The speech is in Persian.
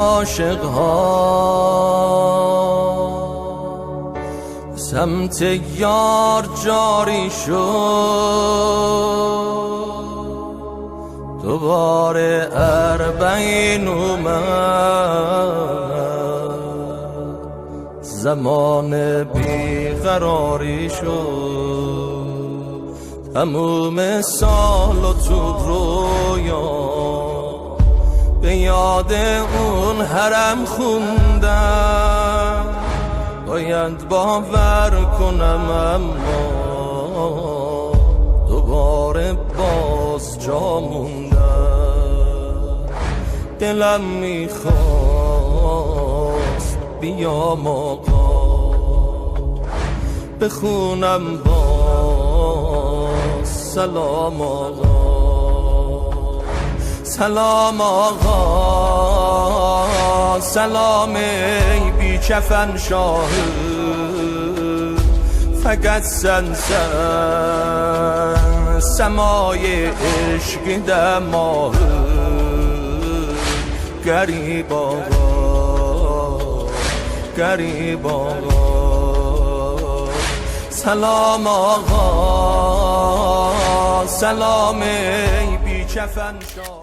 عاشق ها سمت یار جاری شد، دوباره اربعین اومد، زمان بیقراری شد، تموم سال و تو رویا به یاد اون حرم خوندم، باید باور کنم اما دوباره باز جا موندم، دلم میخواست بیام آقا بخونم باز سلام آقا، سلام آقا، سلام ای بی کفن شاه، فقط سن سمای عشق دماه، گریب آقا گریب آقا، سلام آقا، سلام ای بی کفن شاه.